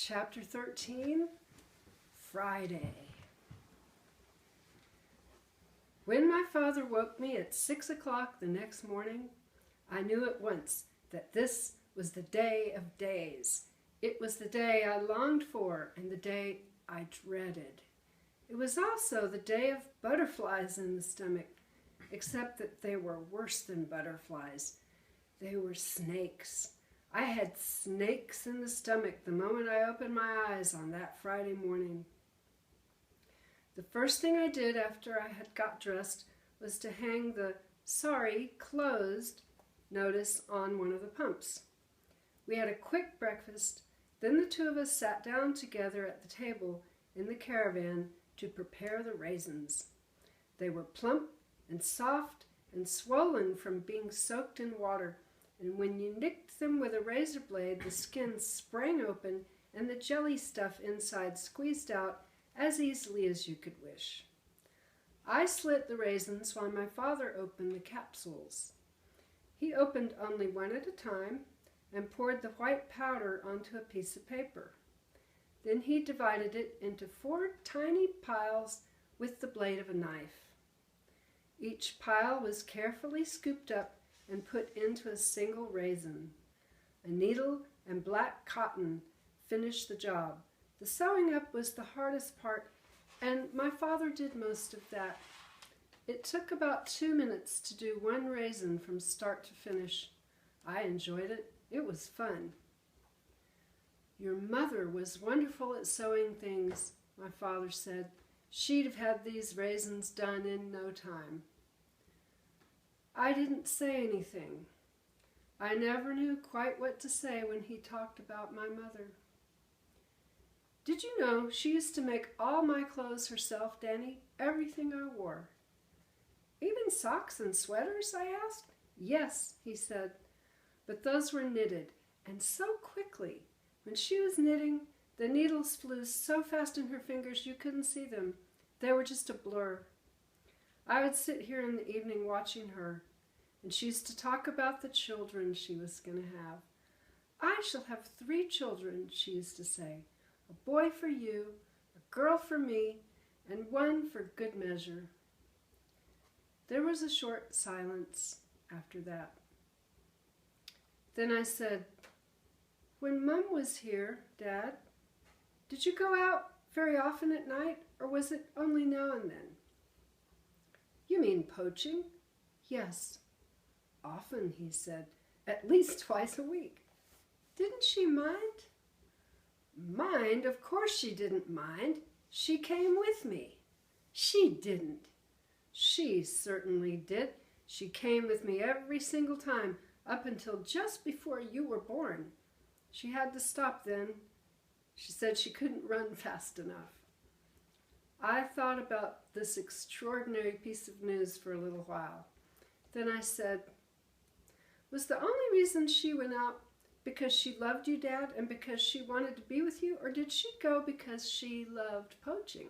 Chapter 13, Friday. When my father woke me at 6 o'clock the next morning, I knew at once that this was the day of days. It was the day I longed for and the day I dreaded. It was also the day of butterflies in the stomach, except that they were worse than butterflies. They were snakes. I had snakes in the stomach the moment I opened my eyes on that Friday morning. The first thing I did after I had got dressed was to hang the "Sorry, closed" notice on one of the pumps. We had a quick breakfast, then the two of us sat down together at the table in the caravan to prepare the raisins. They were plump and soft and swollen from being soaked in water, and when you nicked them with a razor blade, the skin sprang open and the jelly stuff inside squeezed out as easily as you could wish. I slit the raisins while my father opened the capsules. He opened only one at a time and poured the white powder onto a piece of paper. Then he divided it into 4 tiny piles with the blade of a knife. Each pile was carefully scooped up and put into a single raisin. A needle and black cotton finished the job. The sewing up was the hardest part, and my father did most of that. It took about 2 minutes to do one raisin from start to finish. I enjoyed it. It was fun. "Your mother was wonderful at sewing things," my father said. "She'd have had these raisins done in no time." I didn't say anything. I never knew quite what to say when he talked about my mother. "Did you know she used to make all my clothes herself, Danny? Everything I wore." "Even socks and sweaters?" I asked. "Yes," he said, "but those were knitted, and so quickly. When she was knitting, the needles flew so fast in her fingers you couldn't see them. They were just a blur. I would sit here in the evening watching her, and she used to talk about the children she was going to have. 'I shall have 3 children,' she used to say. 'A boy for you, a girl for me, and one for good measure.'" There was a short silence after that. Then I said, "When Mum was here, Dad, did you go out very often at night, or was it only now and then?" "You mean poaching?" "Yes." "Often," he said, "at least twice a week." "Didn't she mind?" "Mind? Of course she didn't mind. She came with me." "She didn't." "She certainly did. She came with me every single time, up until just before you were born. She had to stop then. She said she couldn't run fast enough." I thought about this extraordinary piece of news for a little while. Then I said, "Was the only reason she went out because she loved you, Dad, and because she wanted to be with you, or did she go because she loved poaching?"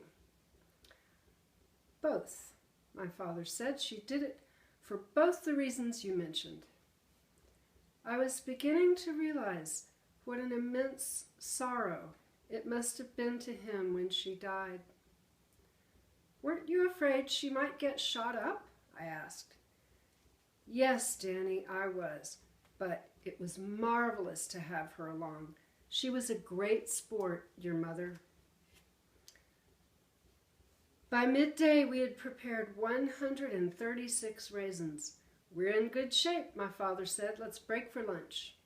"Both," my father said. "She did it for both the reasons you mentioned." I was beginning to realize what an immense sorrow it must have been to him when she died. "Weren't you afraid she might get shot up?" I asked. "Yes, Danny, I was, but it was marvelous to have her along. She was a great sport, your mother." By midday, we had prepared 136 raisins. "We're in good shape," my father said. "Let's break for lunch."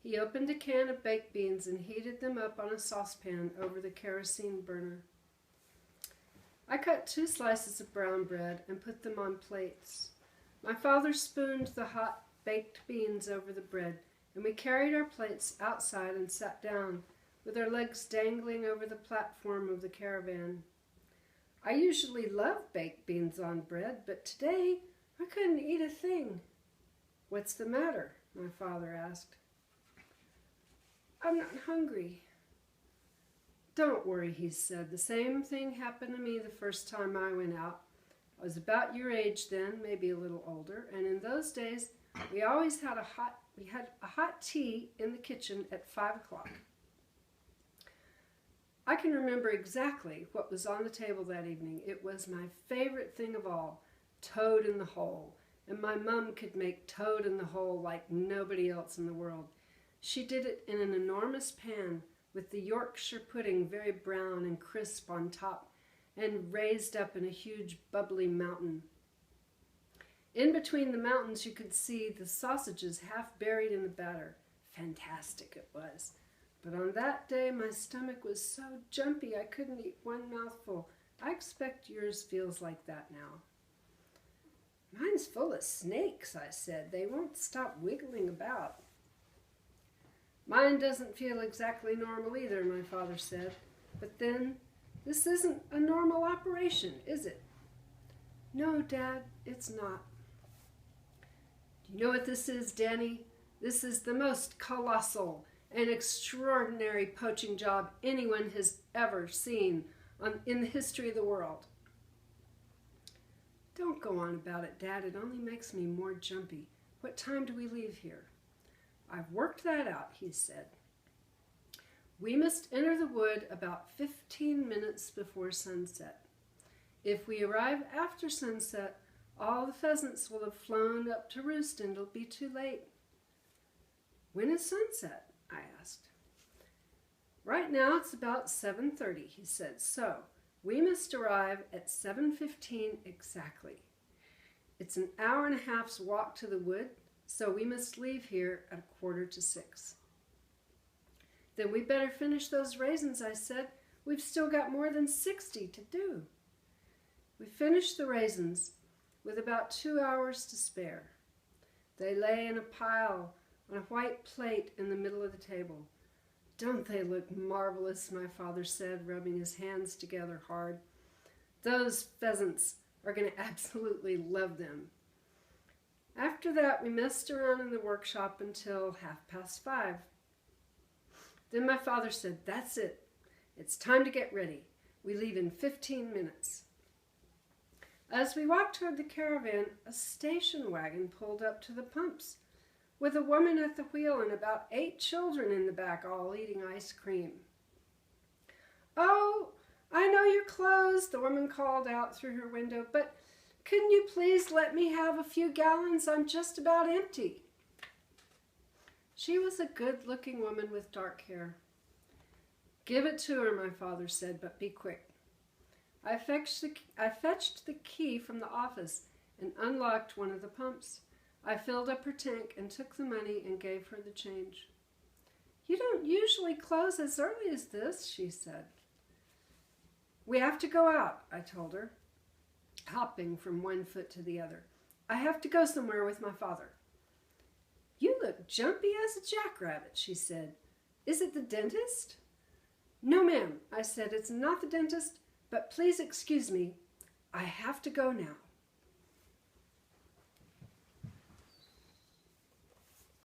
He opened a can of baked beans and heated them up on a saucepan over the kerosene burner. I cut 2 slices of brown bread and put them on plates. My father spooned the hot baked beans over the bread, and we carried our plates outside and sat down, with our legs dangling over the platform of the caravan. I usually love baked beans on bread, but today I couldn't eat a thing. "What's the matter?" my father asked. "I'm not hungry." "Don't worry," he said. "The same thing happened to me the first time I went out. I was about your age then, maybe a little older, and in those days we always had a hot tea in the kitchen at 5 o'clock. I can remember exactly what was on the table that evening. It was my favorite thing of all, toad in the hole. And my mum could make toad in the hole like nobody else in the world. She did it in an enormous pan with the Yorkshire pudding very brown and crisp on top and raised up in a huge bubbly mountain. In between the mountains you could see the sausages half buried in the batter. Fantastic it was. But on that day my stomach was so jumpy I couldn't eat one mouthful. I expect yours feels like that now. Mine's full of snakes, I said. They won't stop wiggling about. Mine doesn't feel exactly normal either, my father said. But then, this isn't a normal operation, is it? No, Dad, it's not. Do you know what this is, Danny? This is the most colossal and extraordinary poaching job anyone has ever seen in the history of the world. Don't go on about it, Dad. It only makes me more jumpy. What time do we leave here? I've worked that out, he said. We must enter the wood about 15 minutes before sunset. If we arrive after sunset, all the pheasants will have flown up to roost and it'll be too late. When is sunset? I asked. Right now it's about 7:30, he said. So, we must arrive at 7:15 exactly. It's an hour and a half's walk to the wood, so we must leave here at 5:45. Then we better finish those raisins, I said. We've still got more than 60 to do. We finished the raisins with about 2 hours to spare. They lay in a pile on a white plate in the middle of the table. Don't they look marvelous, my father said, rubbing his hands together hard. Those pheasants are going to absolutely love them. After that, we messed around in the workshop until 5:30. Then my father said, that's it. It's time to get ready. We leave in 15 minutes. As we walked toward the caravan, a station wagon pulled up to the pumps, with a woman at the wheel and about 8 children in the back, all eating ice cream. Oh, I know you're closed, the woman called out through her window, but couldn't you please let me have a few gallons? I'm just about empty. She was a good-looking woman with dark hair. Give it to her, my father said, but be quick. I fetched the key from the office and unlocked one of the pumps. I filled up her tank and took the money and gave her the change. You don't usually close as early as this, she said. We have to go out, I told her, hopping from one foot to the other. I have to go somewhere with my father. You look jumpy as a jackrabbit, she said. Is it the dentist? No, ma'am, I said. It's not the dentist, but please excuse me. I have to go now.